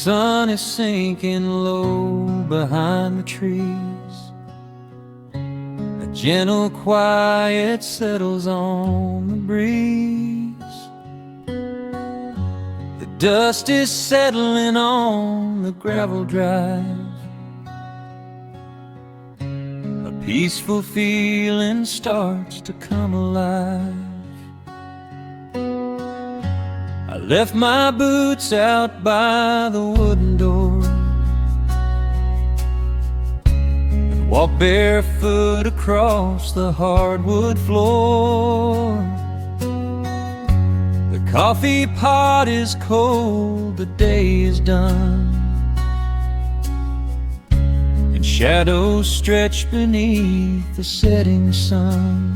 sun is sinking low behind the trees. A gentle quiet settles on the breeze. The dust is settling on the gravel drive. A peaceful feeling starts to come alive. I left my boots out by the wooden door and walked barefoot across the hardwood floor. The coffee pot is cold, the day is done, and shadows stretch beneath the setting sun.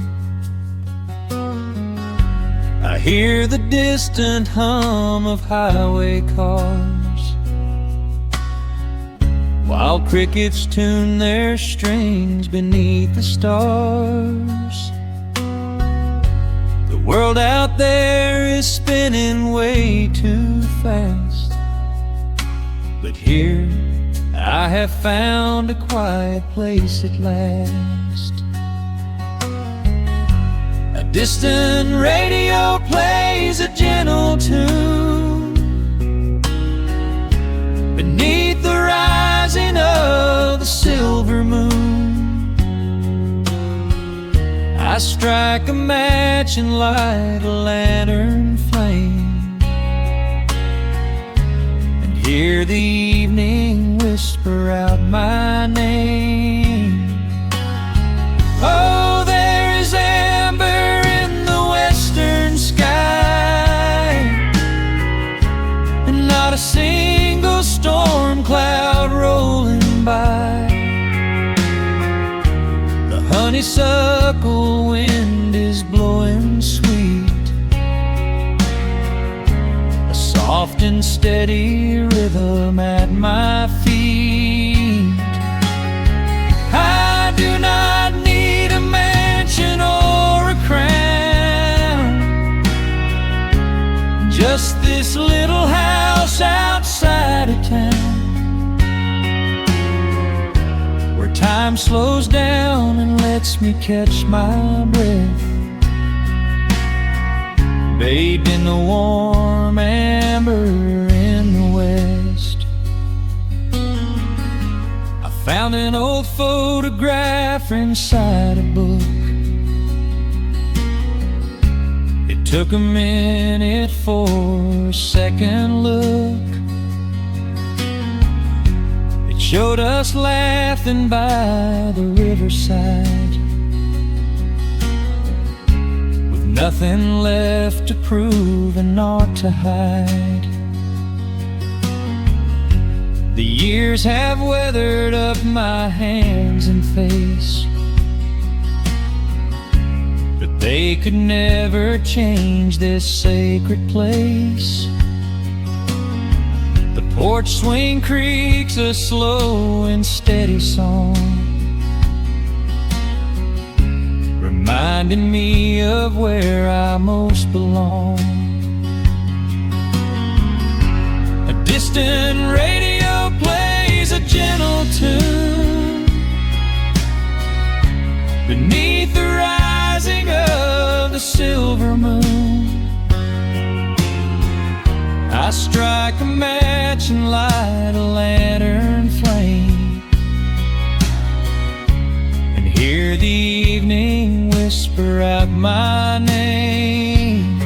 I hear the distant hum of highway cars, while crickets tune their strings beneath the stars. The world out there is spinning way too fast, but here I have found a quiet place at last. A distant radio plays a gentle tune beneath the rising of the silver moon. I strike a match and light a lantern flame, and hear the evening whisper out my name. Oh, there is amber in the western sky, and not a single storm cloud rolling by. The honeysuckle wind is blowing sweet, a soft and steady rhythm at my feet. I do not need a mansion or a crown, just this little house outside of town, where time slows down and lets me catch my breath, bathed in the warm amber in the west. I found an old photograph inside a book. It took a minute for a second look. It showed us laughing by the riverside, with nothing left to prove and naught to hide. The years have weathered up my hands and face, but they could never change this sacred place. The porch swing creaks a slow and steady song, reminding me of where I most belong. A distant radio plays a gentle tune beneath the rising of the silver moon. I strike a match and light a lantern flame, and hear the evening whisper out my name.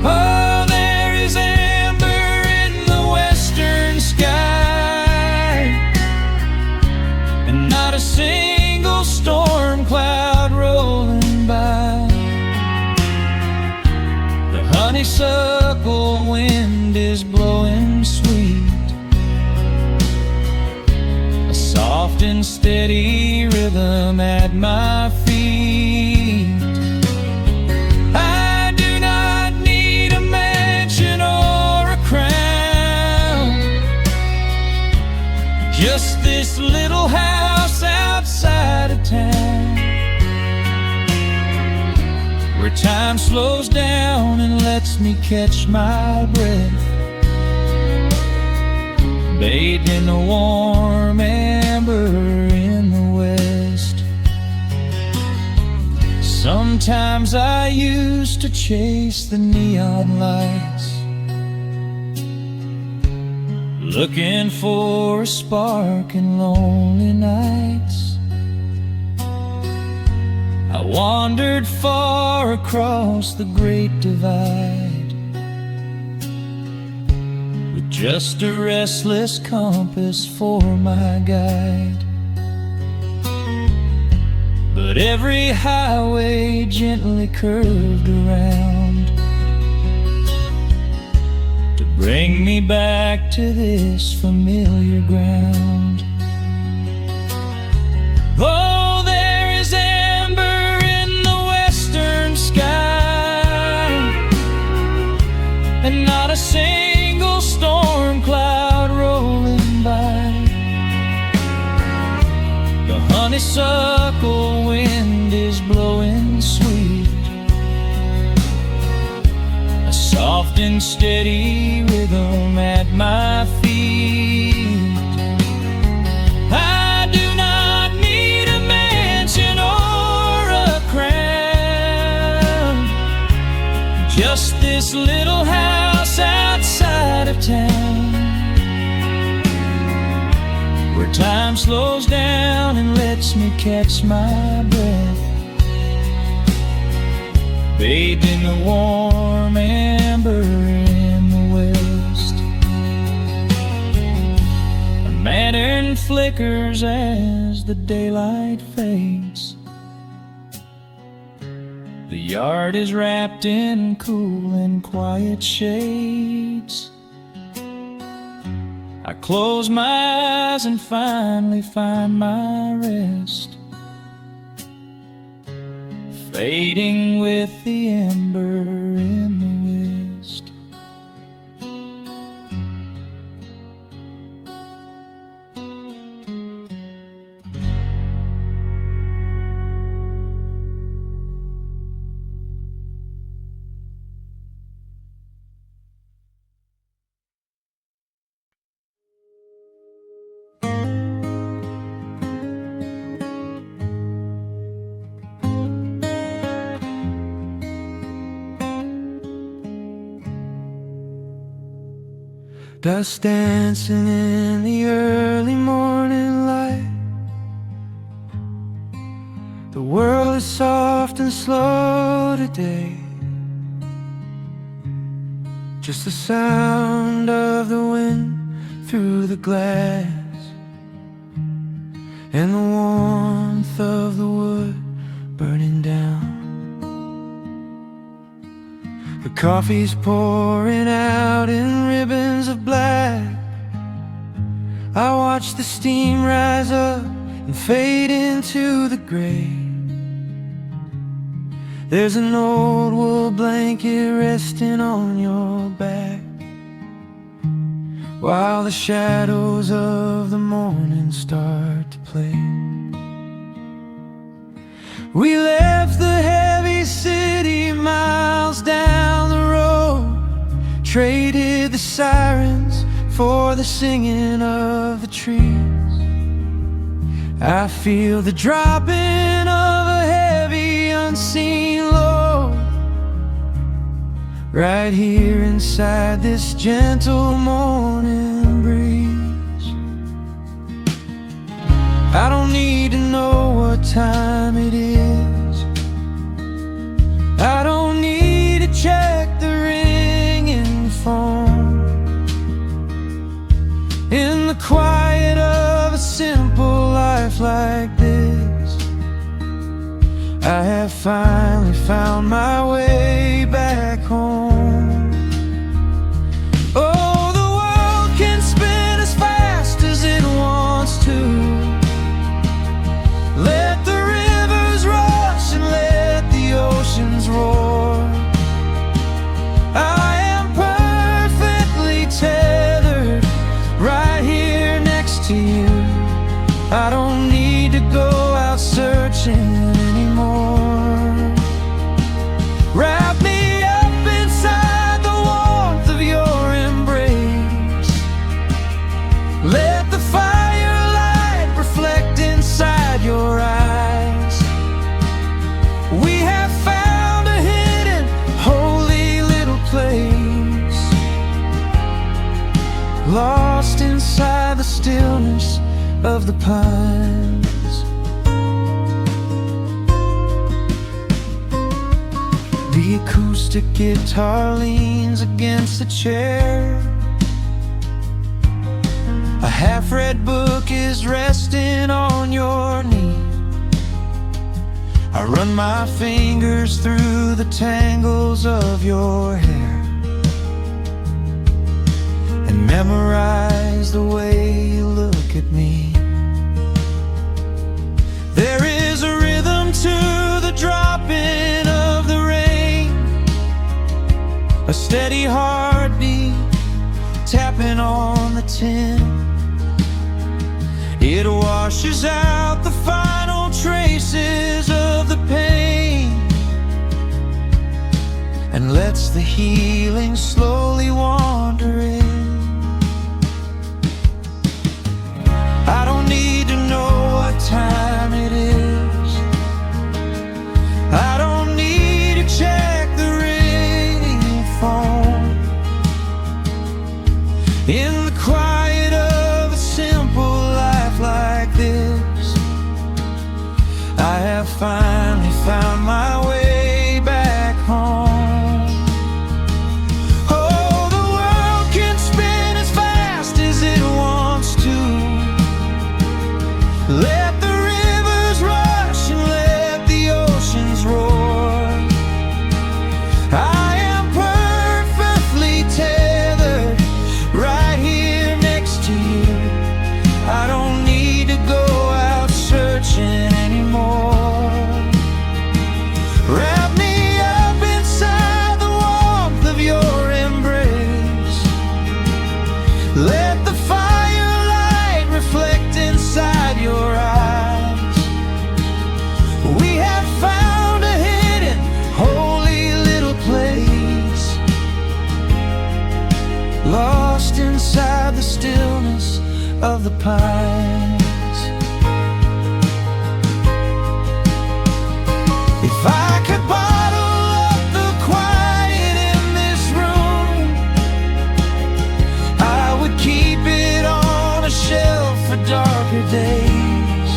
Oh, there is amber in the western sky, and not a single storm cloud rolling by. The honeysuckle wind is blowing sweet, a soft and steady rhythm at my feet. I do not need a mansion or a crown, just this little house outside of town, where time slows down and lets me catch my breath, bathed in the warm amber in the west. Sometimes I used to chase the neon lights, looking for a spark in lonely nights. I wandered far across the great divide, with just a restless compass for my guide. But every highway gently curved around to bring me back to this familiar ground. Oh, there is amber in the western sky, and not a single storm cloud rolling by. The honeysuckle wind is blowing sweet, a soft and steady rhythm at my feet. I do not need a mansion or a crown, just this little house outside of town, where time slows down and lets me catch my breath, bathed in the warm amber in the west. A lantern flickers as the daylight fades. The yard is wrapped in cool and quiet shades. I close my eyes and finally find my rest, fading with the ember in the west. Dust dancing in the early morning light. The world is soft and slow today, just the sound of the wind through the glass, and the warmth of the wood burning down. The coffee's pouring out in ribbons of black. I watch the steam rise up and fade into the gray. There's an old wool blanket resting on your back, while the shadows of the morning start to play. We left the heavy city miles down the road, traded the sirens for the singing of the trees. I feel the dropping of a heavy unseen load right here inside this gentle morning breeze. I don't need to know what time it is. I don't need to check the ringing phone. In the quiet of a simple life like this, I have finally found my way back home. Oh, the world can spin as fast as it wants to. Let the rivers rush and let the oceans roar. I am perfectly tethered right here next to you. I don't need to go out searching anymore. Wrap me up inside the warmth of your embrace. of the pines. The acoustic guitar leans against the chair. A half-read book is resting on your knee. I run my fingers through the tangles of your hair and memorize the way you look at me. There is a rhythm to the dropping of the rain, a steady heartbeat tapping on the tin. It washes out the final traces of the pain and lets the healing slowly wander in. I don't need to know what time it is. I don't need to check the ringing phone. In the quiet of a simple life like this, I have finally found my way back home. Oh, the world can spin as fast as it wants to. Let the rivers rush and let the oceans roar. I am perfectly tethered right here next to you. I don't need to go out searching anymore. Wrap me up inside the warmth of your embrace. Let the firelight reflect inside your eyes. We have found a hidden, holy little place, lost inside the stillness of the pines. If I could bottle up the quiet in this room, I would keep it on a shelf for darker days.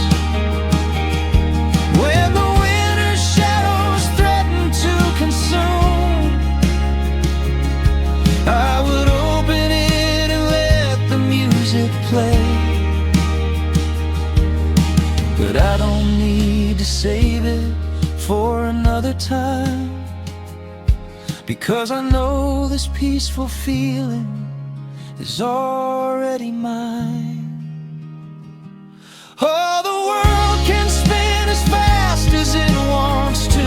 When the winter's shadows threaten to consume, I would open it and let the music play. But I don't need to save it for another time, because I know this peaceful feeling is already mine. Oh, the world can spin as fast as it wants to.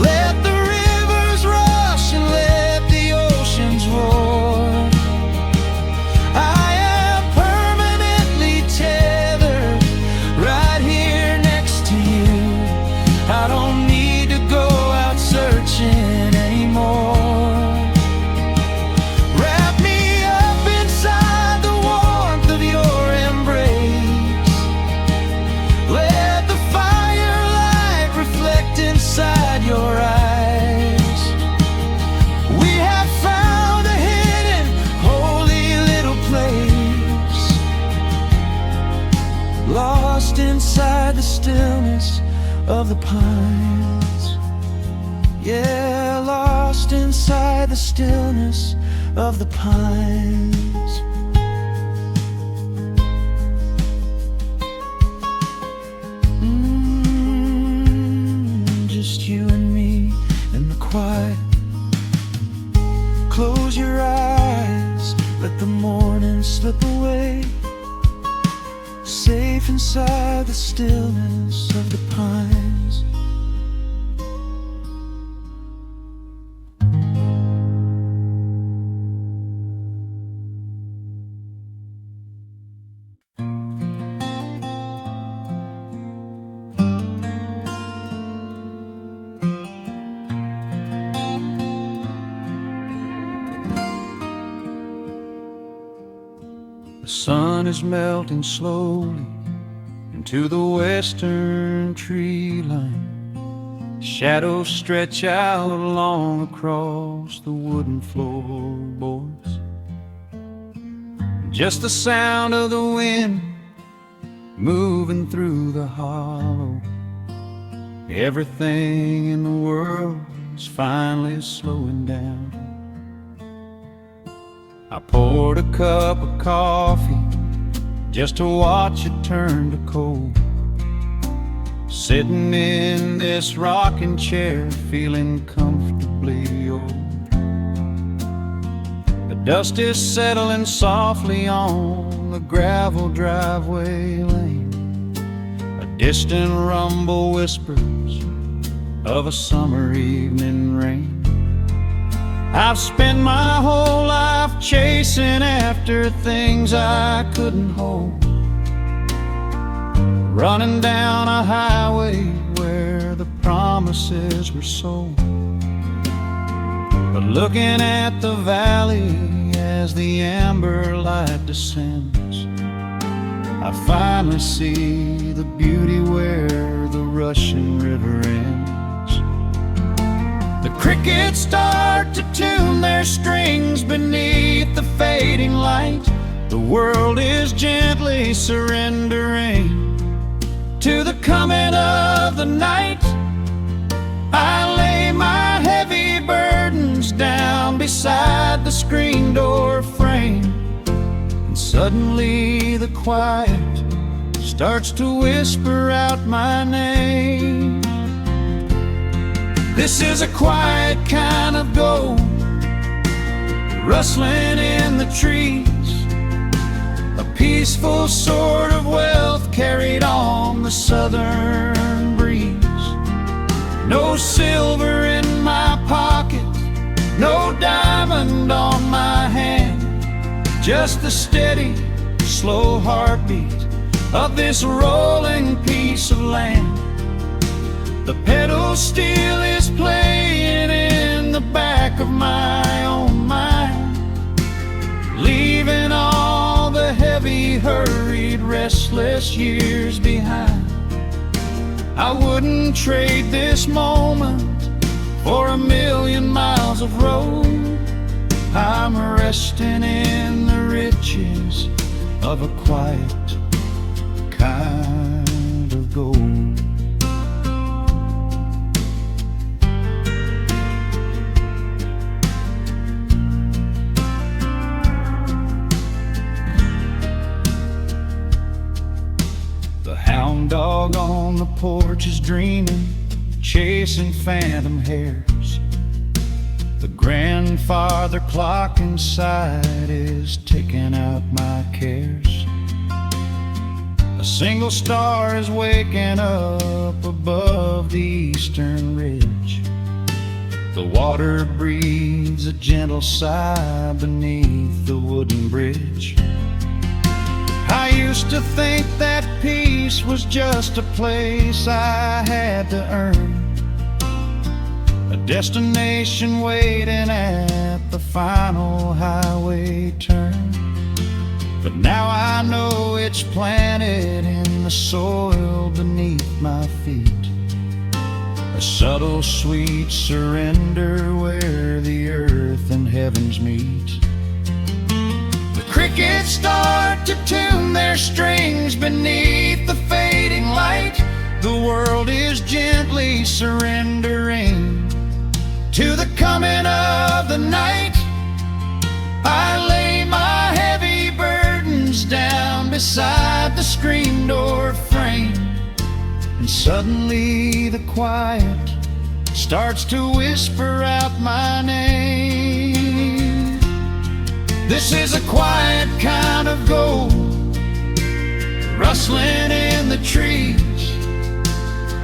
Let the rivers rush and let the oceans roar. I am permanently tethered right here next to you. I don't need to go out searching anymore. Wrap me up inside the warmth of your embrace. Let the firelight reflect inside your eyes. We have found a hidden, holy little place, lost inside the stillness of the pines. Yeah, lost inside the stillness of the pines. Just you and me in the quiet. Close your eyes, let the morning slip away, safe inside the stillness of the pines. The sun is melting slowly into the western tree line. Shadows stretch out long across the wooden floorboards. just the sound of the wind moving through the hollow. Everything in the world is finally slowing down. I poured a cup of coffee just to watch it turn to cold, sitting in this rocking chair feeling comfortably old. The dust is settling softly on the gravel driveway lane. A distant rumble whispers of a summer evening rain. I've spent my whole life chasing after things I couldn't hold, running down a highway where the promises were sold. But looking at the valley as the amber light descends, I finally see the beauty where the rushing river ends. The crickets start to tune their strings beneath the fading light. The world is gently surrendering to the coming of the night. I lay my heavy burdens down beside the screen door frame, and suddenly the quiet starts to whisper out my name. This is a quiet kind of gold, rustling in the trees, a peaceful sort of wealth carried on the southern breeze. No silver in my pocket, no diamond on my hand, just the steady, slow heartbeat of this rolling piece of land. The pedal steel is playing in the back of my own mind, leaving all the heavy, hurried, restless years behind. I wouldn't trade this moment for 1,000,000 miles of road. I'm resting in the riches of a quiet kind of gold. The hound dog on the porch is dreaming, chasing phantom hares. The grandfather clock inside is ticking out my cares. A single star is waking up above the eastern ridge. The water breathes a gentle sigh beneath the wooden bridge. I used to think that peace was just a place I had to earn, a destination waiting at the final highway turn. But now I know it's planted in the soil beneath my feet, a subtle sweet surrender where the earth and heavens meet. Crickets start to tune their strings beneath the fading light. The world is gently surrendering to the coming of the night. I lay my heavy burdens down beside the screen door frame, and suddenly the quiet starts to whisper out my name. This is a quiet kind of gold, rustling in the trees,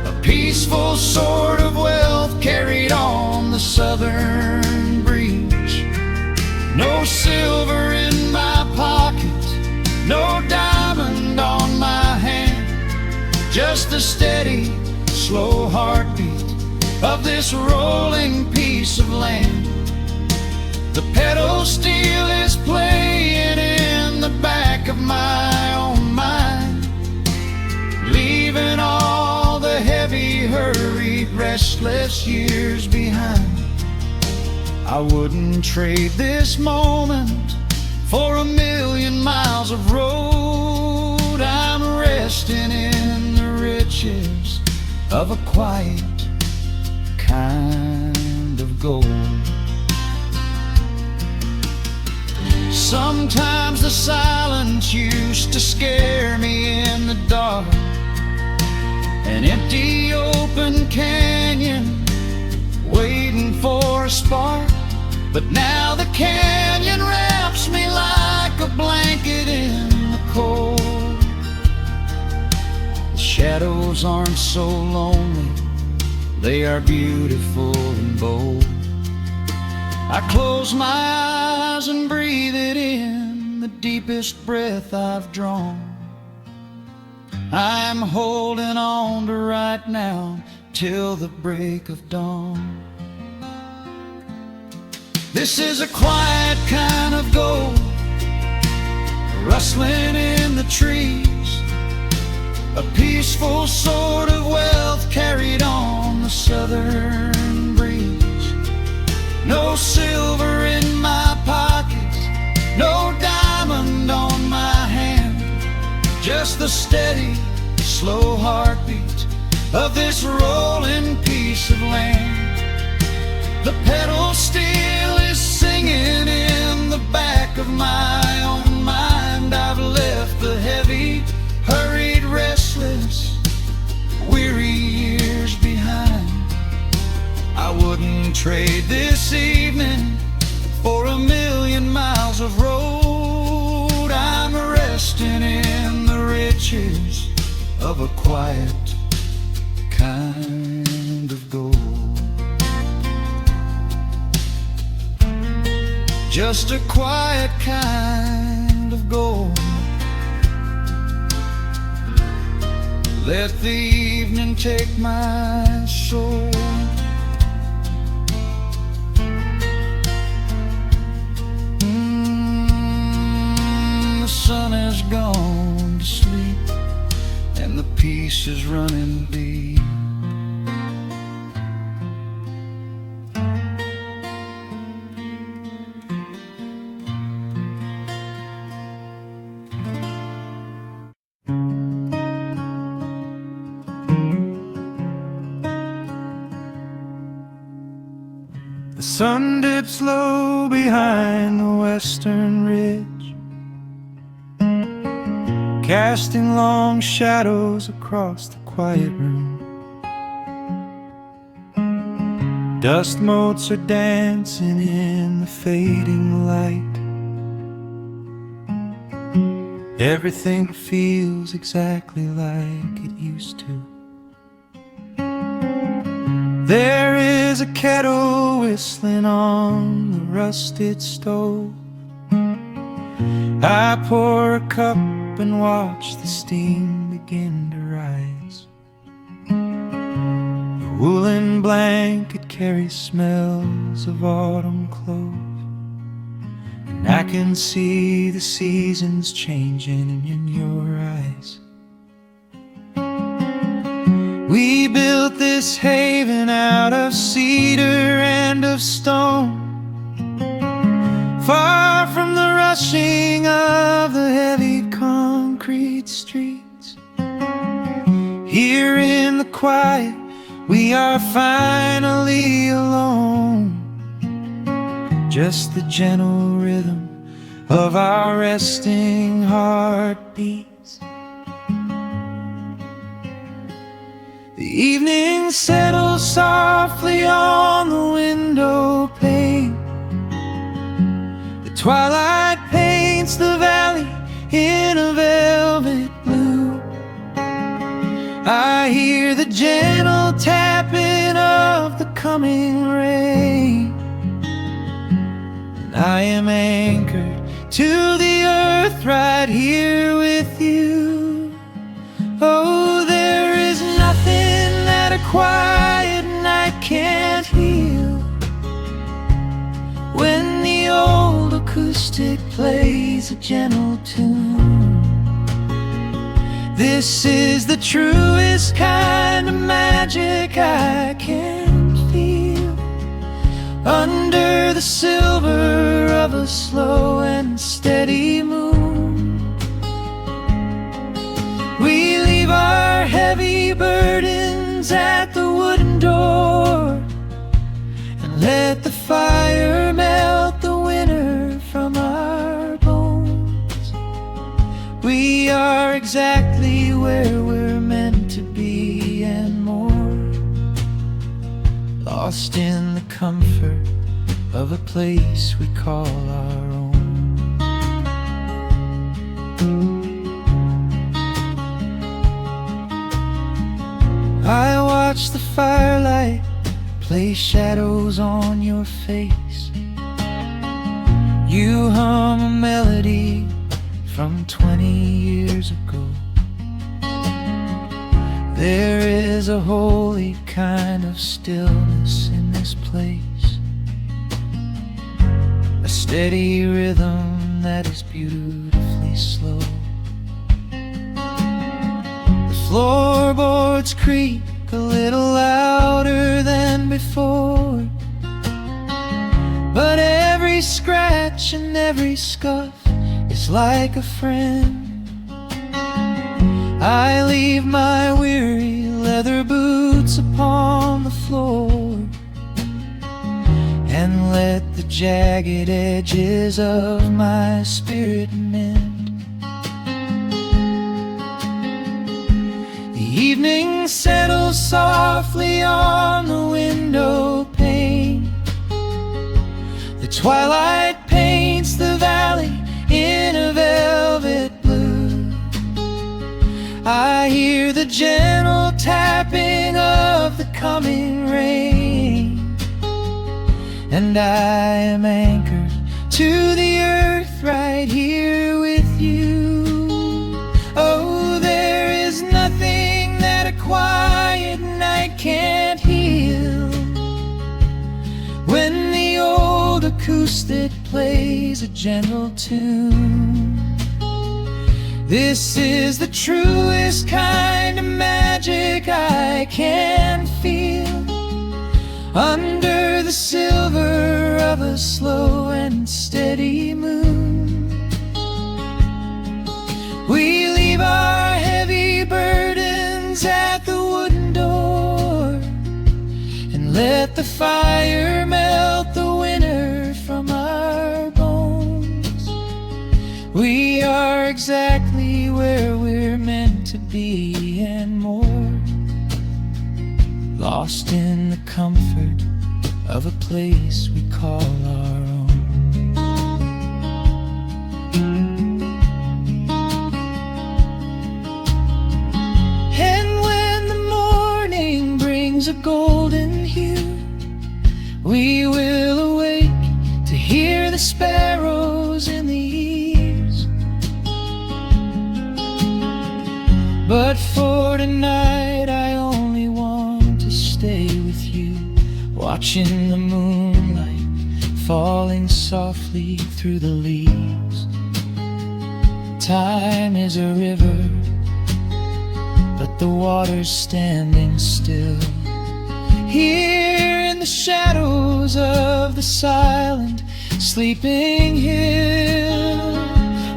a peaceful sort of wealth carried on the southern breeze. No silver in my pocket, no diamond on my hand, just the steady, slow heartbeat of this rolling piece of land. The pedal steel is playing in the back of my own mind, leaving all the heavy, hurried, restless years behind. I wouldn't trade this moment For 1,000,000 miles of road, I'm resting in the riches of a quiet kind of gold. Sometimes the silence used to scare me in the dark, an empty open canyon waiting for a spark. But now the canyon wraps me like a blanket in the cold. The shadows aren't so lonely, they are beautiful and bold. I close my eyes and breathe it in, the deepest breath I've drawn. I'm holding on to right now till the break of dawn. This is a quiet kind of gold, rustling in the trees, a peaceful sort of wealth carried on the southern breeze. No silver in my pockets, no diamond on my hand, just the steady, slow heartbeat of this rolling piece of land. The pedal steel is singing in the back of my own mind. I've left the heavy, hurried, restless, weary years behind. I wouldn't trade this evening for 1,000,000 miles of road. I'm resting in the riches of a quiet kind of gold. Just a quiet kind of gold. Let the evening take my soul. The sun has gone to sleep and the peace is running deep. The sun dips low behind the western ridge, casting long shadows across the quiet room. Dust motes are dancing in the fading light. Everything feels exactly like it used to. There is a kettle whistling on the rusted stove. I pour a cup and watch the steam begin to rise. The woolen blanket carries smells of autumn clove, and I can see the seasons changing in your eyes. We built this haven out of cedar and of stone, far from the rushing of the heavy concrete streets. Here in the quiet, we are finally alone, just the gentle rhythm of our resting heartbeats. The evening settles softly on the window pane. The twilight paints the valley in a velvet blue. I hear the gentle tapping of the coming rain, and I am anchored to the earth right here with you. Oh, there is nothing that a quiet night can't heal, when the old acoustic plays a gentle tune. This is the truest kind of magic I can feel, under the silver of a slow and steady moon, we leave our heavy burdens at the wooden door and let the fire melt the winter from our bones. We are exactly where we're meant to be and more, lost in the comfort of a place we call our own. I watch the firelight play shadows on your face. You hum a melody from 20 years ago. There is a holy kind of stillness in this place, a steady rhythm that is beautifully slow. The floorboards creak a little louder than before, but every scratch and every scuff is like a friend. I leave my weary leather boots upon the floor and let the jagged edges of my spirit mend. The evening settles softly on the window pane. The twilight paints the valley in a velvet blue. I hear the gentle tapping of the coming rain, and I am anchored to the earth right here with you. Oh, there is nothing that a quiet night can't heal when the old acoustic plays a gentle tune. This is the truest kind of magic I can feel under the silver of a slow and steady moon. We leave our heavy burdens at the wooden door and let the fire melt the winter from our bones. We are exactly where we're meant to be and more, lost in the comfort of a place we call our own. And when the morning brings a golden hue, we will awake to hear the sparrows in the eaves. But for tonight I only want to stay with you, watching the moonlight falling softly through the leaves. Time is a river, but the water's standing still here in the shadows of the silent sleeping hill.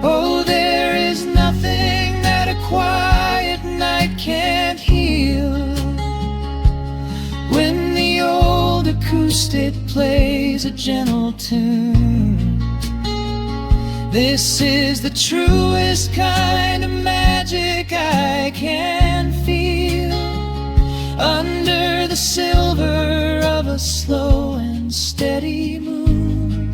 Oh, there is nothing that a quiet night can't heal when the old acoustic plays a gentle tune. This is the truest kind of magic I can feel under the silver of a slow and steady moon.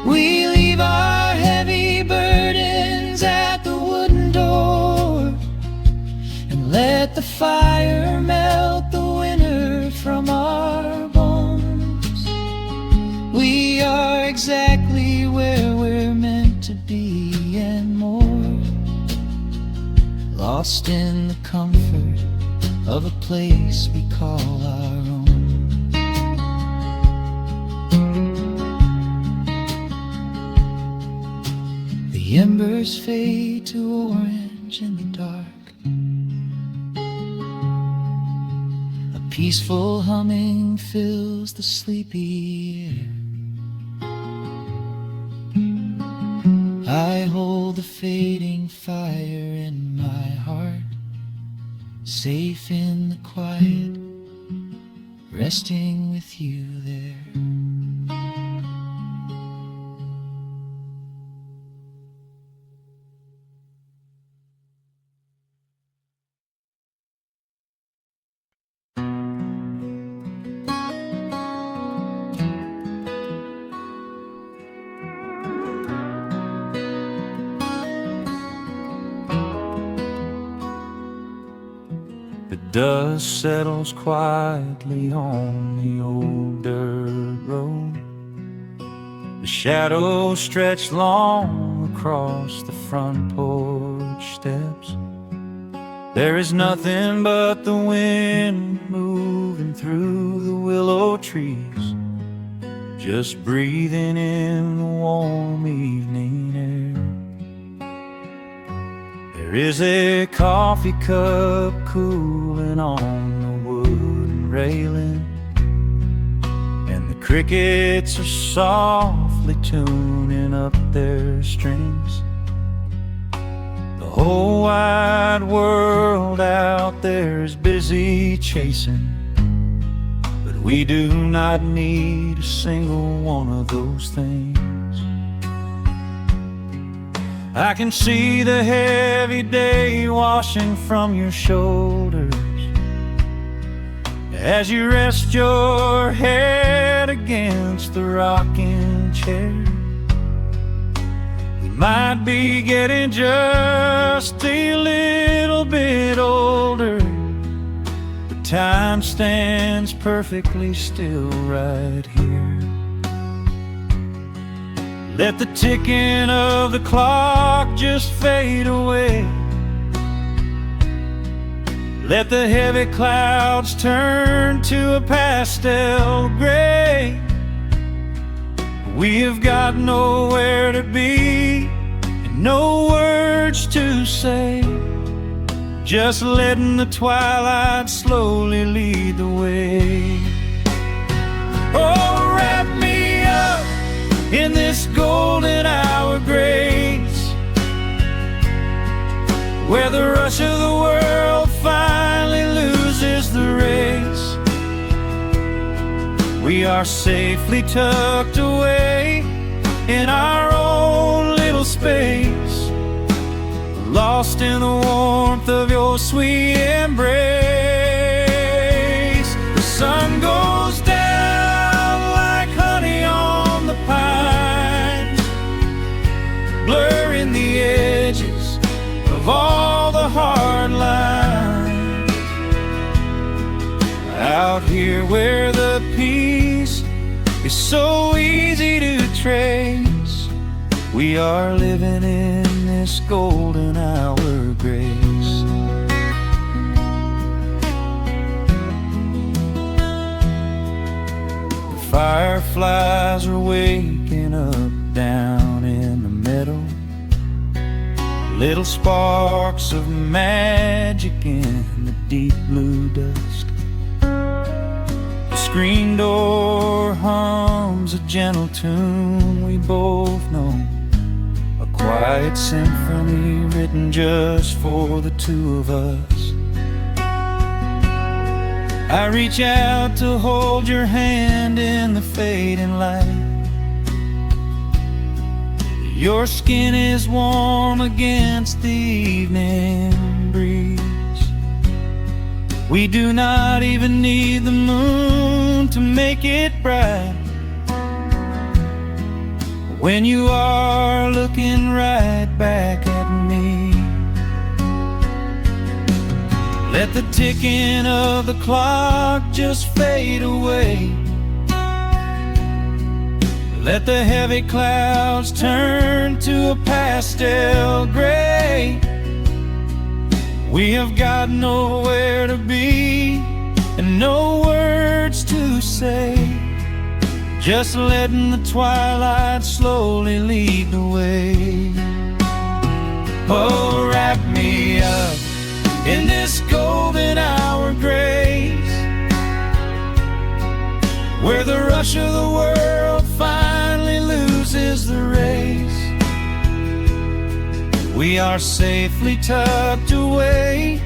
We leave our heavy burdens at the wooden door and let the fire melt the winter from our bones. We are exactly where we're meant to be and more, lost in the comfort of a place we call our own. The embers fade to orange in the dark. A peaceful humming fills the sleepy air. I hold the fading fire in my heart, safe in the quiet, resting with you there. The dust settles quietly on the old dirt road. The shadows stretch long across the front porch steps. There is nothing but the wind moving through the willow trees, just breathing in the warm evening air. There is a coffee cup cooling on the wooden railing, and the crickets are softly tuning up their strings. The whole wide world out there is busy chasing, but we do not need a single one of those things. I can see the heavy day washing from your shoulders as you rest your head against the rocking chair. We might be getting just a little bit older, but time stands perfectly still right here. Let the ticking of the clock just fade away. Let the heavy clouds turn to a pastel gray. We have got nowhere to be and no words to say, just letting the twilight slowly lead the way. Oh, wrap me up in this golden hour grace, where the rush of the world finally loses the race. We are safely tucked away in our own little space, lost in the warmth of your sweet embrace. The sun goes down like honey on the pines, blurring the edges of all the hard lines. Out here where the peace is so easy to trace, we are living in this golden hour grace. The fireflies are waking up down in the meadow, little sparks of magic in the deep blue dusk. The screen door hums a gentle tune we both know, a quiet symphony written just for the two of us. I reach out to hold your hand in the fading light. Your skin is warm against the evening breeze. We do not even need the moon to make it bright when you are looking right back at me. Let the ticking of the clock just fade away. Let the heavy clouds turn to a pastel gray. We have got nowhere to be and no words to say, just letting the twilight slowly lead the way. Oh, wrap me up in this golden hour grace, We are safely tucked away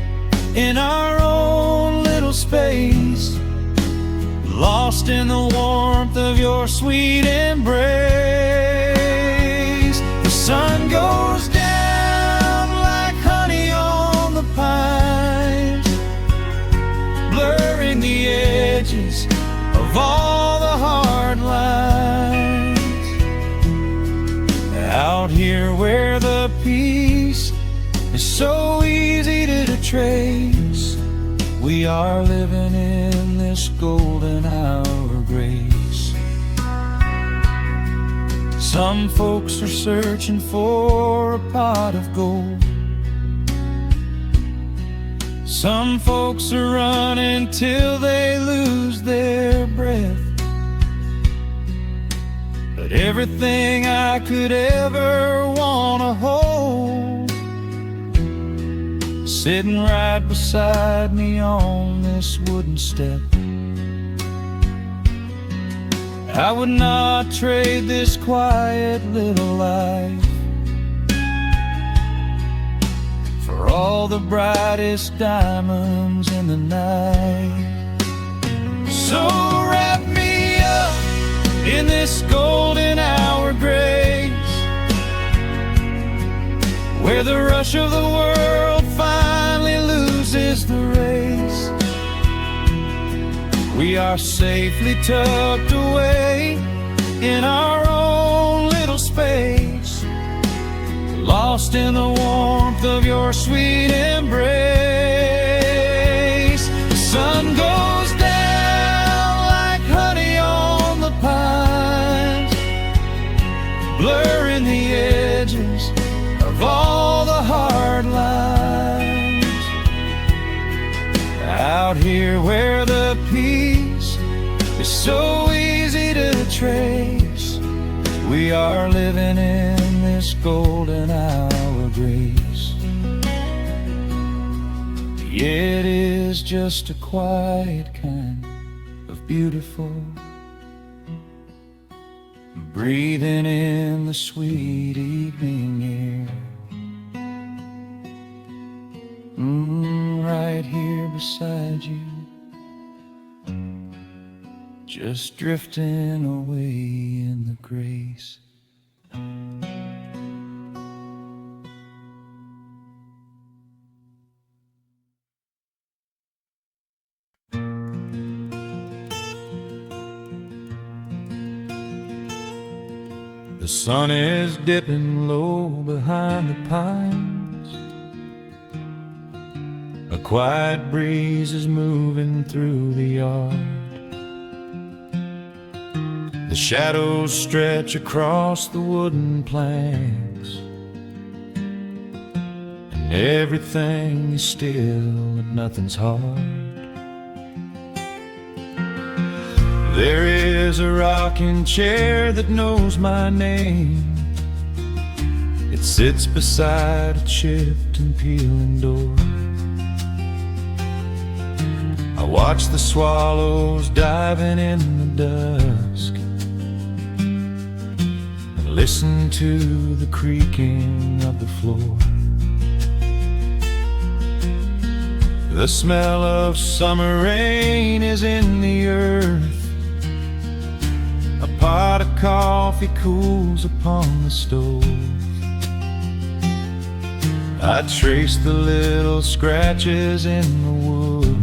in our own little space, lost in the warmth of your sweet embrace. The sun goes down like honey on the pines, blurring the edges of all the hard lines. Out here where the peace is so easy to trace, we are living in this golden hour of grace. Some folks are searching for a pot of gold, some folks are running till they lose their breath. But everything I could ever want to hold, sitting right beside me on this wooden step. I would not trade this quiet little life for all the brightest diamonds in the night. So wrap me up in this golden hour grace, where the rush of the world finally loses the race. We are safely tucked away in our own little space, lost in the warmth of your sweet embrace. The sun goes down like honey on the pines, blurring the edges of all the hard lines. Out here where the peace is so easy to trace, we are living in this golden hour of grace. It is just a quiet kind of beautiful, breathing in the sweet evening air. Right here beside you, just drifting away in the grace. The sun is dipping low behind the pines, a quiet breeze is moving through the yard. The shadows stretch across the wooden planks, and everything is still and nothing's hard. There is a rocking chair that knows my name. It sits beside a chipped and peeling door. I watch the swallows diving in the dusk, and listen to the creaking of the floor. The smell of summer rain is in the earth. A pot of coffee cools upon the stove. I trace the little scratches in the wood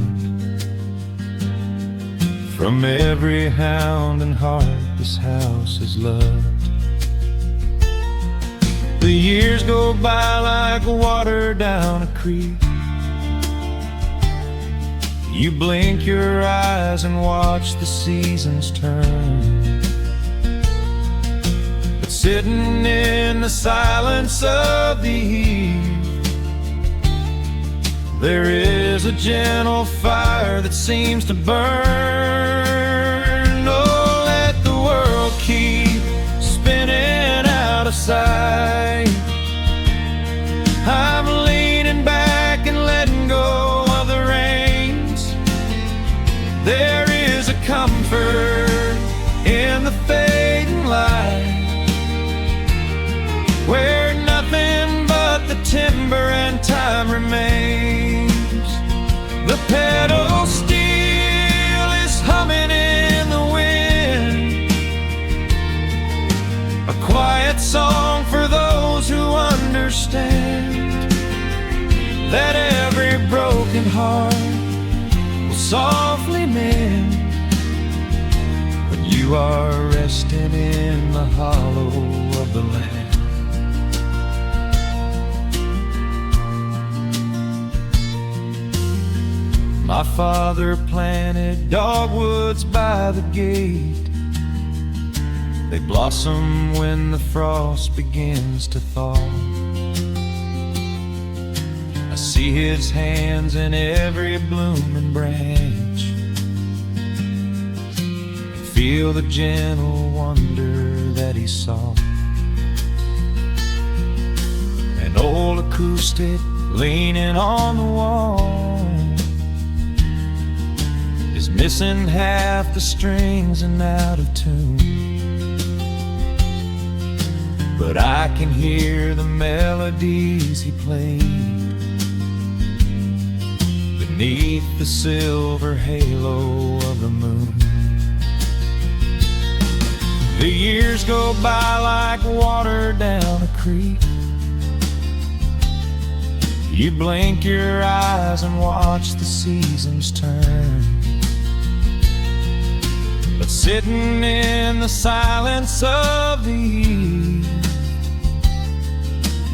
from every hound and heart this house has loved. The years go by like water down a creek. You blink your eyes and watch the seasons turn. But sitting in the silence of the eve, there is a gentle fire that seems to burn. Oh, let the world keep spinning out of sight. I'm leaning back and letting go of the reins. There is a comfort in the fading light, where nothing but the timber and time remains. The pedal steel is humming in the wind, a quiet song for those who understand that every broken heart will softly mend when you are resting in the hollow of the land. My father planted dogwoods by the gate. They blossom when the frost begins to thaw. I see his hands in every blooming branch, and feel the gentle wonder that he saw. An old acoustic leaning on the wall is missing half the strings and out of tune, but I can hear the melodies he played beneath the silver halo of the moon. The years go by like water down a creek. You blink your eyes and watch the seasons turn, but sitting in the silence of the eve,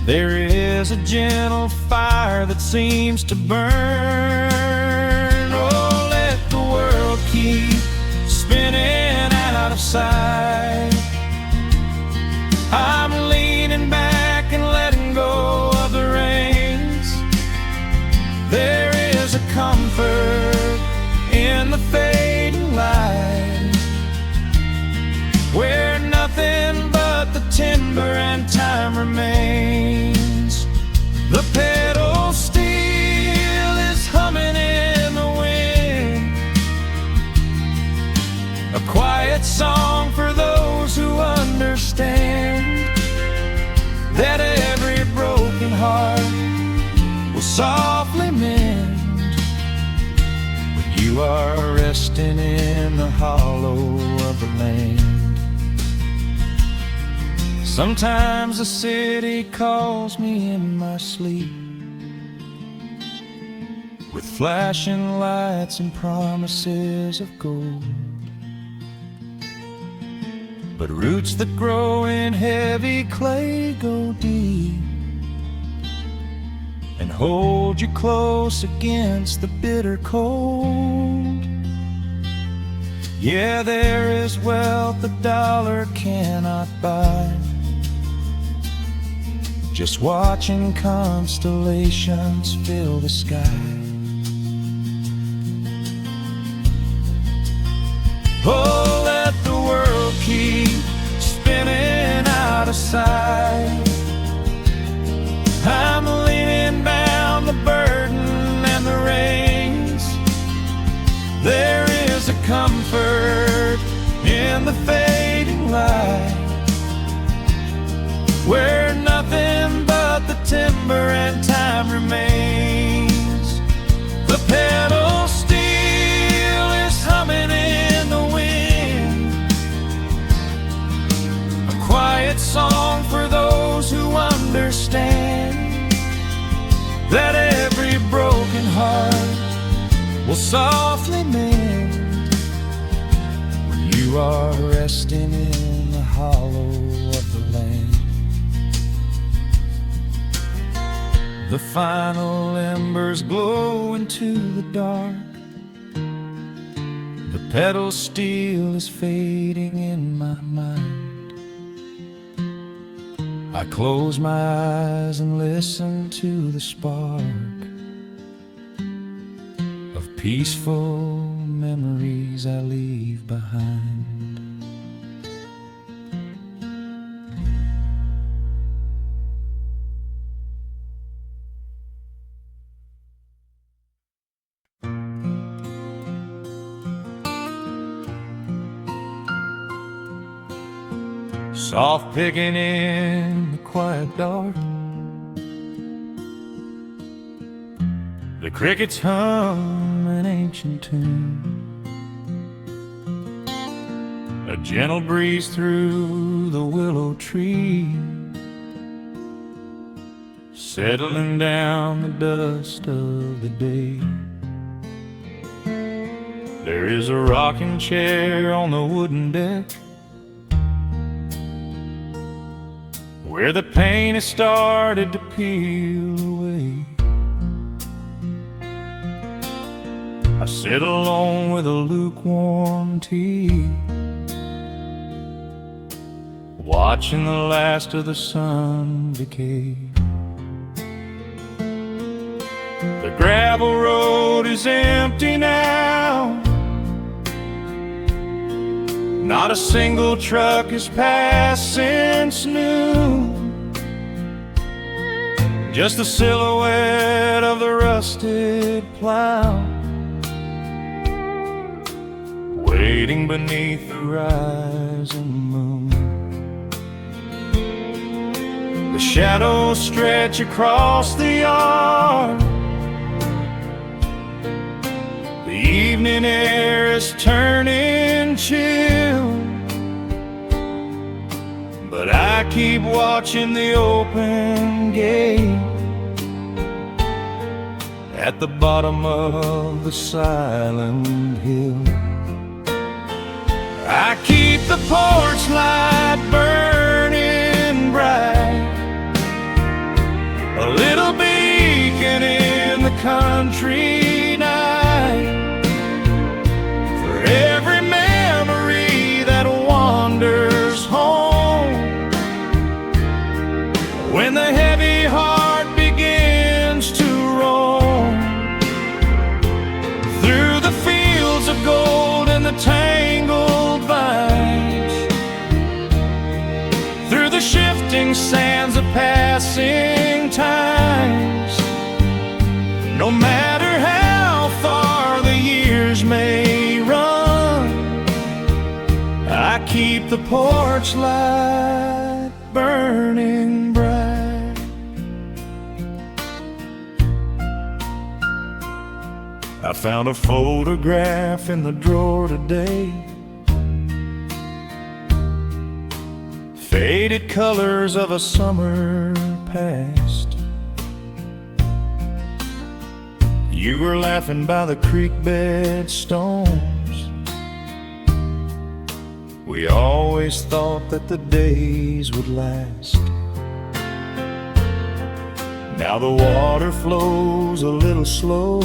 there is a gentle fire that seems to burn. Oh, let the world keep spinning out of sight. I'm leaning back and letting go of the reins. There is a comfort in the fading light, where nothing but the timber and time remains. The pedal steel is humming in the wind, a quiet song for those who understand that every broken heart will softly mend when you are resting in the hollow of the land. Sometimes the city calls me in my sleep, with flashing lights and promises of gold, but roots that grow in heavy clay go deep and hold you close against the bitter cold. Yeah, there is wealth a dollar cannot buy, just watching constellations fill the sky. Oh, let the world keep spinning out of sight. I'm leaning down the burden and the reins. There is a comfort in the fading light, where nothing but the timber and time remains. The pedal steel is humming in the wind, a quiet song for those who understand that every broken heart will softly mend when you are resting in the hollow of the land. The final embers glow into the dark. The pedal steel is fading in my mind. I close my eyes and listen to the spark of peaceful memories I leave behind. Soft picking in the quiet dark, The crickets hum an ancient tune. A gentle breeze through the willow tree, settling down the dust of the day. There is a rocking chair on the wooden deck, where the paint has started to peel away. I sit alone with a lukewarm tea, watching the last of the sun decay. The gravel road is empty now, not a single truck is passed since noon. Just the silhouette of the rusted plow, waiting beneath the rising moon. The shadows stretch across the yard, the evening air is turning chill, but I keep watching the open gate at the bottom of the silent hill. I keep the porch light burning bright, a little beacon in the country night, for every memory that wanders home, when the heavy heart begins to roam through the fields of gold and the tangled vines, through the shifting sands of passing times. No matter how far the years may run, I keep the porch light burning bright. I found a photograph in the drawer today, faded colors of a summer past. You were laughing by the creek bed stones. We always thought that the days would last. Now the water flows a little slow,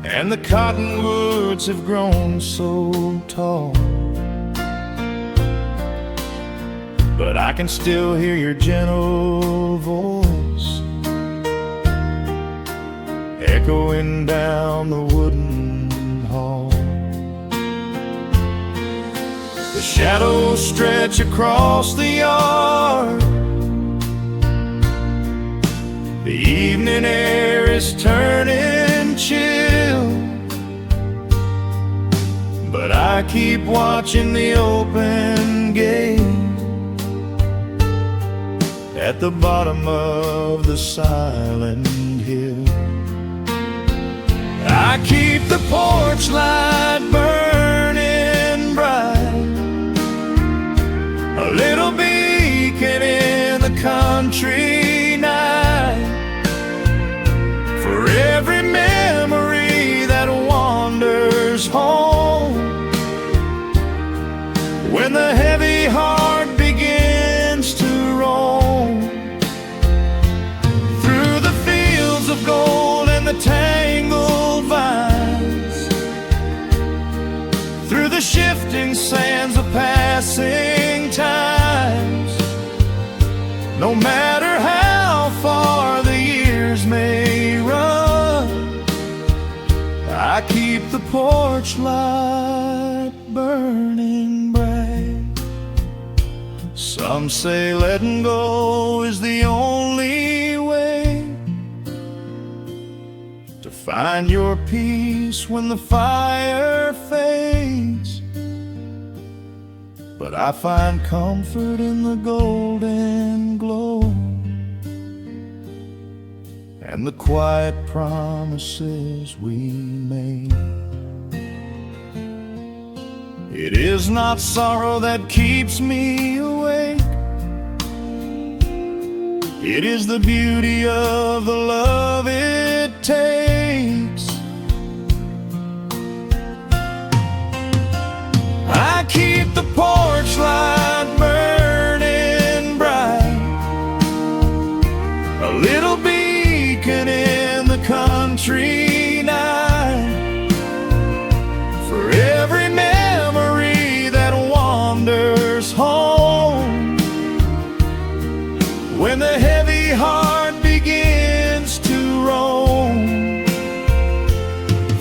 and the cottonwoods have grown so tall, but I can still hear your gentle voice echoing down the wooden hall. The shadows stretch across the yard, the evening air is turning chill, but I keep watching the open gate at the bottom of the silent hill. I keep the porch light burning bright, a little beacon in the country night, for every memory that wanders home, when the heavy heart begins to roam through the fields of gold and the tangled vines, through the shifting sands of passing times. No matter how far the years may run, I keep the porch light burning bright. Some say letting go is the only way to find your peace when the fire fades, but I find comfort in the golden glow the quiet promises we made. It is not sorrow that keeps me awake. It is the beauty of the love it takes. I keep the porch light burning bright, a little beacon in the country night, for every memory that wanders home. When the heavy heart begins to roam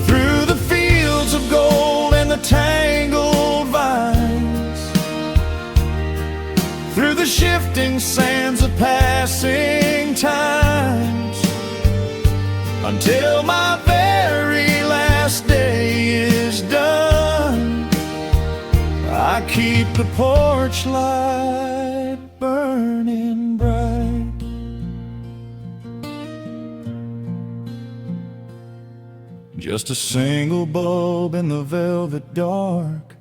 through the fields of gold and the tangled vines, through the shifting sands of passing times, until my very last day is done, I keep the porch light burning bright. Just a single bulb in the velvet dark,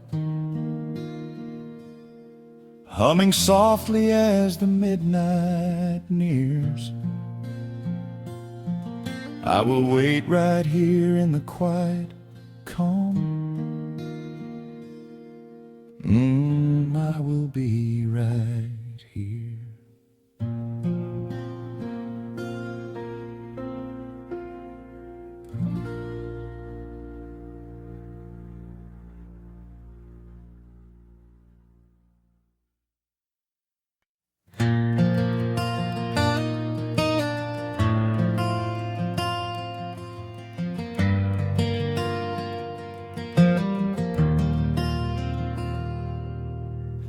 humming softly as the midnight nears. I will wait right here in the quiet calm. I will be right here.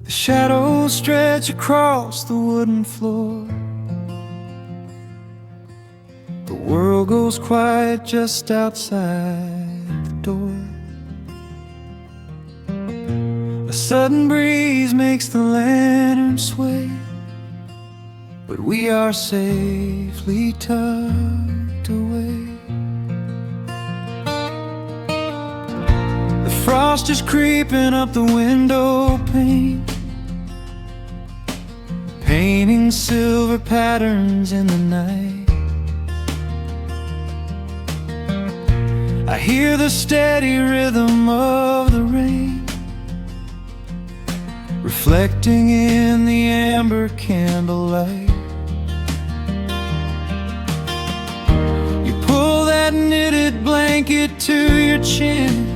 The shadows stretch across the wooden floor. The world goes quiet just outside the door. A sudden breeze makes the lantern sway, but we are safely tucked away. The frost is creeping up the window pane, painting silver patterns in the night. I hear the steady rhythm of the rain, reflecting in the amber candlelight. You pull that knitted blanket to your chin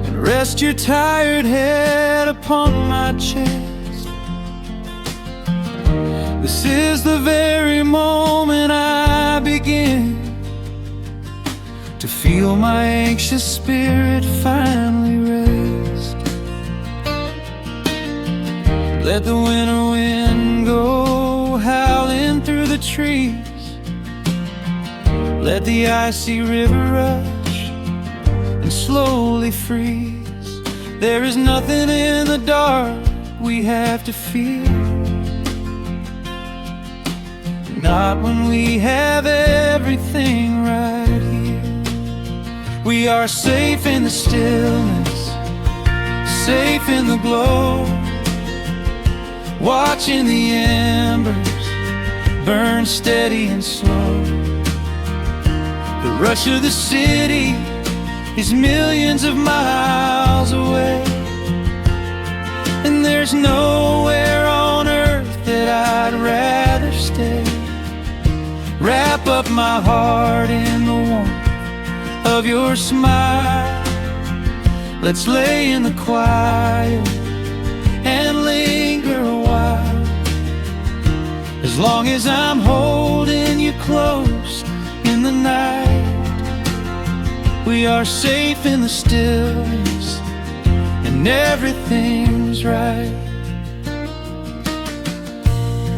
and rest your tired head upon my chest. This is the very moment I begin to feel my anxious spirit finally rest. Let the winter wind go howling through the trees. Let the icy river rush and slowly freeze. There is nothing in the dark we have to fear, not when we have everything right here. We are safe in the stillness, safe in the glow, watching the embers burn steady and slow. The rush of the city is millions of miles away, and there's nowhere on earth that I'd rather stay. Wrap up my heart in the warmth of your smile. Let's lay in the quiet and linger a while. As long as I'm holding you close in the night, we are safe in the stillness and everything's right.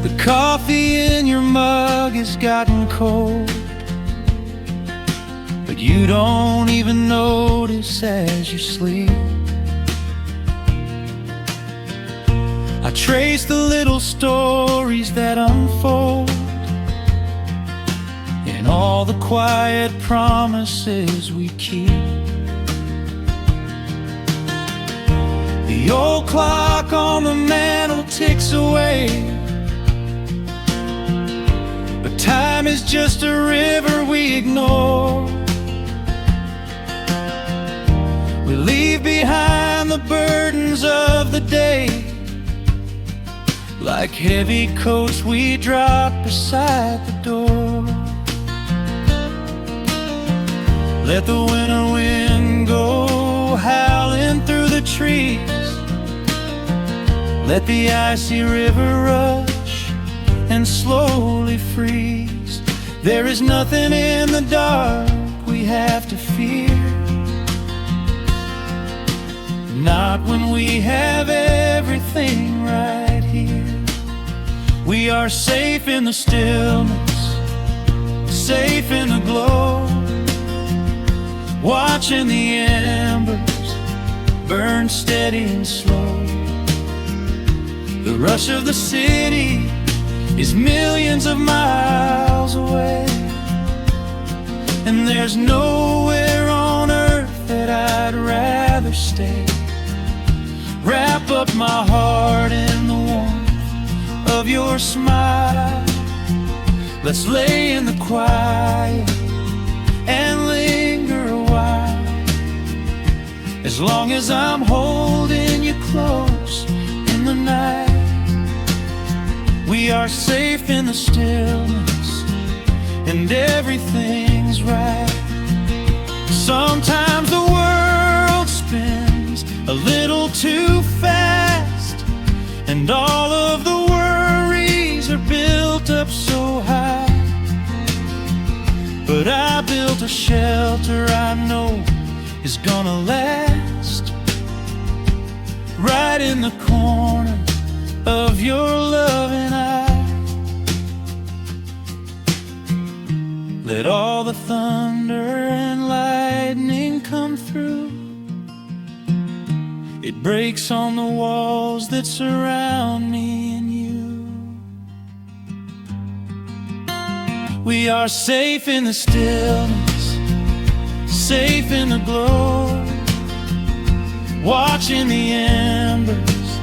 The coffee in your mug has gotten cold, but you don't even notice as you sleep. I trace the little stories that unfold and all the quiet promises we keep. The old clock on the mantle ticks away, but time is just a river we ignore. We leave behind the burdens of the day, like heavy coats we drop beside the door. Let the winter wind go howling through the trees. Let the icy river rush and slowly freeze. There is nothing in the dark we have to fear, not when we have everything right here. We are safe in the stillness, safe in the glow, watching the embers burn steady and slow. The rush of the city is millions of miles away, and there's nowhere on earth that I'd rather stay. Wrap up my heart in the warmth of your smile. Let's lay in the quiet and linger a while. As long as I'm holding you close in the night, we are safe in the stillness, and everything's right. Sometimes the world spins a little too fast, and all of the worries are built up so high. But I built a shelter I know is gonna last, right in the corner of your loving eye. Let all the thunder and lightning come through. It breaks on the walls that surround me and you. We are safe in the stillness, safe in the glow, watching the embers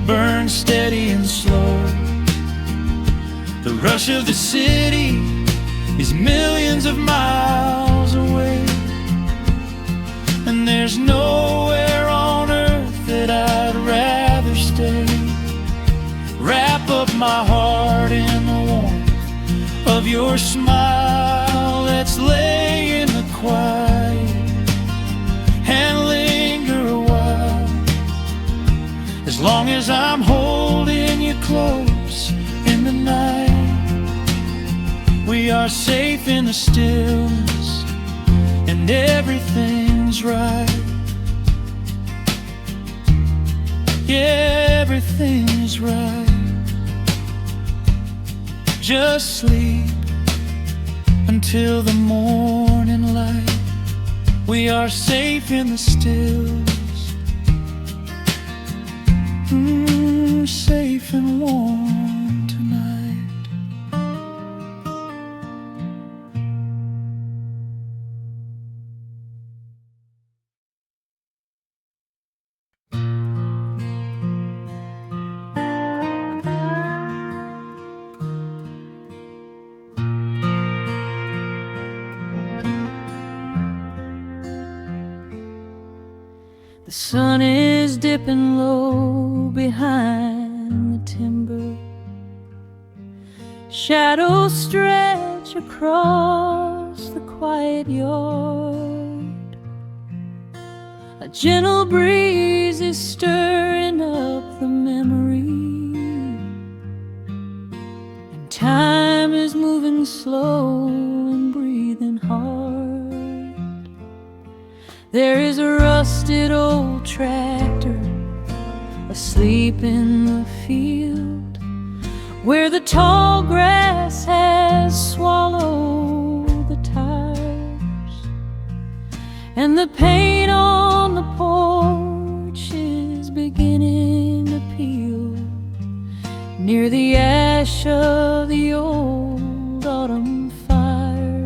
burn steady and slow. The rush of the city is millions of miles away, and there's nowhere on earth that I'd rather stay. Wrap up my heart in the warmth of your smile. Let's lay in the quiet and linger a while. As long as I'm holding you close in the night, we are safe in the stillness, and everything's right. Yeah, everything's right. Just sleep until the morning light. We are safe in the stillness, safe and warm tonight. The sun is dipping low behind the timber. Shadows stretch across the quiet yard. A gentle breeze is stirring up the memory, and time is moving slow and breathing hard. There is a rusted old tractor asleep in the field, where the tall grass has swallowed the tires, and the paint on the porch is beginning to peel near the ash of the old autumn fire.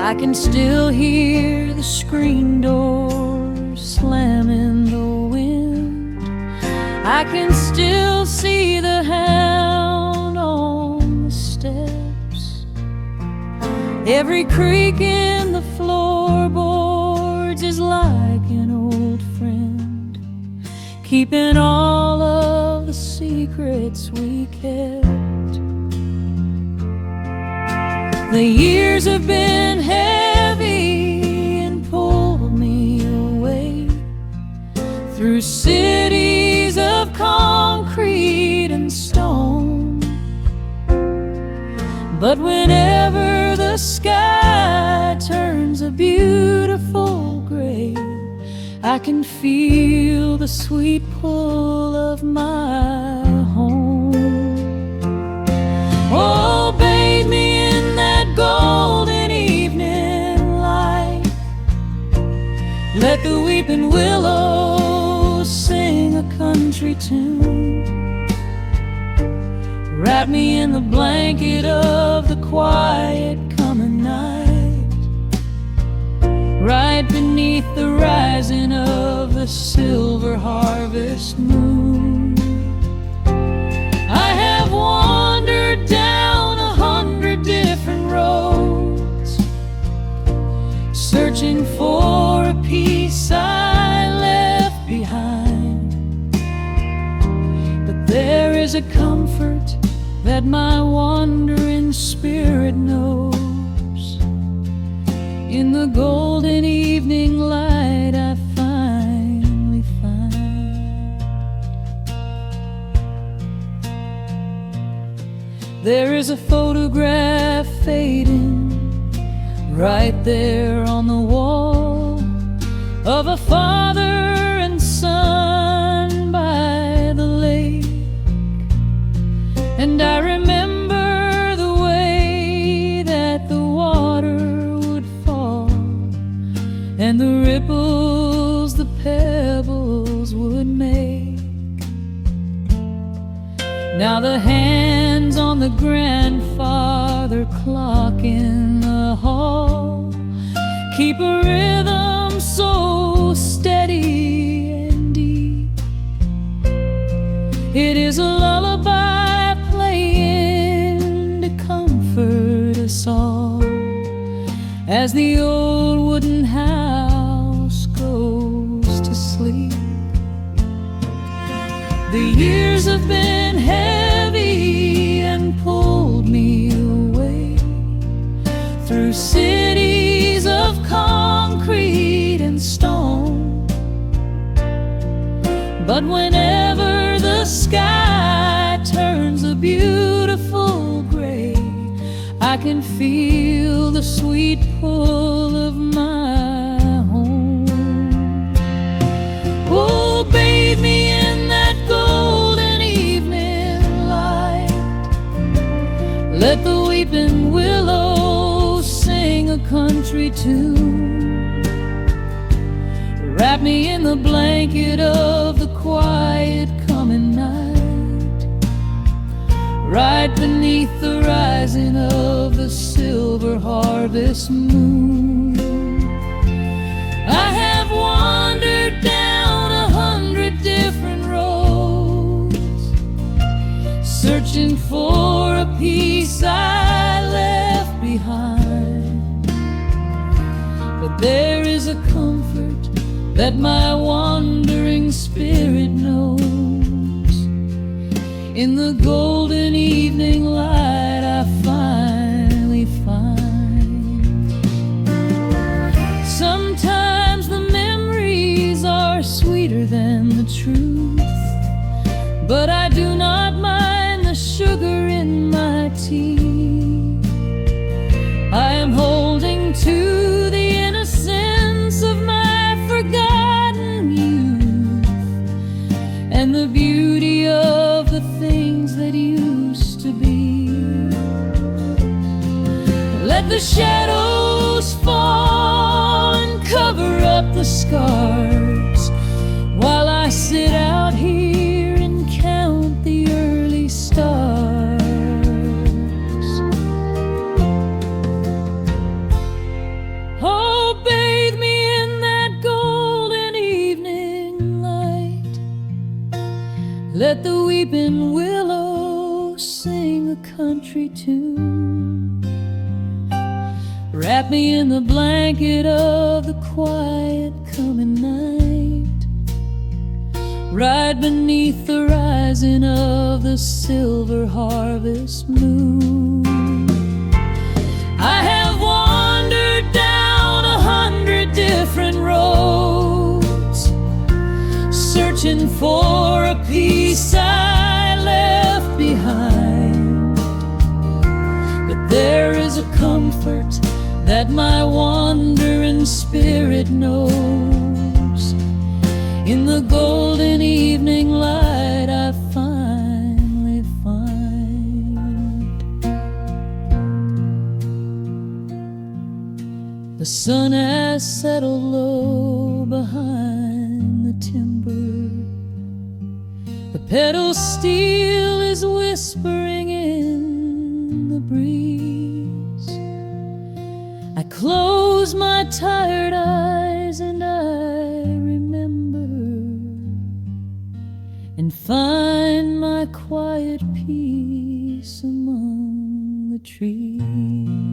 I can still hear the screen door slam in the wind. I can still see the hound on the steps. Every creak in the floorboards is like an old friend, keeping all of the secrets we kept. The years have been heavy and pulled me away through cities of concrete and stone. But whenever the sky turns a beautiful gray, I can feel the sweet pull of my home. Oh, bathe me in that golden evening light. Let the weeping willows sing a country tune. Wrap me in the blanket of the quiet coming night, right beneath the rising of the silver harvest moon. I have wandered down 100 different roads, searching for a piece I left behind. But there is a comfort that my wandering spirit knows. In the golden evening light I finally find. There is a photograph fading right there on the wall of a father and son by the lake. And I remember the way that the water would fall, and the ripples the pebbles would make. Now the hands on the grandfather clock in the hall keep a rhythm so steady and deep. It is a lullaby playing to comfort us all as the old wooden house goes to sleep. The years have been heavy and pulled me away through cities of concrete and stone. But whenever the sky turns a beautiful gray, I can feel the sweet pull of my home. Oh, bathe me in that golden evening light. Let the weeping willows sing a country tune. Wrap me in the blanket of the quiet coming night, right beneath the rising of the silver harvest moon. I have wandered down 100 different roads, searching for a piece I left behind. But there is a comfort that my wandering spirit knows. In the golden evening light I finally find. Sometimes the memories are sweeter than the truth, but I do not mind the sugar in my tea. I am holding to the innocence of my forgotten youth and the beauty of the things that used to be. Let the shadows fall and cover up the scars while I sit out here and count the early stars. weeping willow sing a country tune. Wrap me in the blanket of the quiet coming night, right beneath the rising of the silver harvest moon. I have wandered down 100 different roads, searching for a piece I left behind. But there is a comfort that my wandering spirit knows. In the golden evening light I finally find. The sun has settled low behind the timber. The pedal steel is whispering in the breeze. I close my tired eyes and I remember, and find my quiet peace among the trees.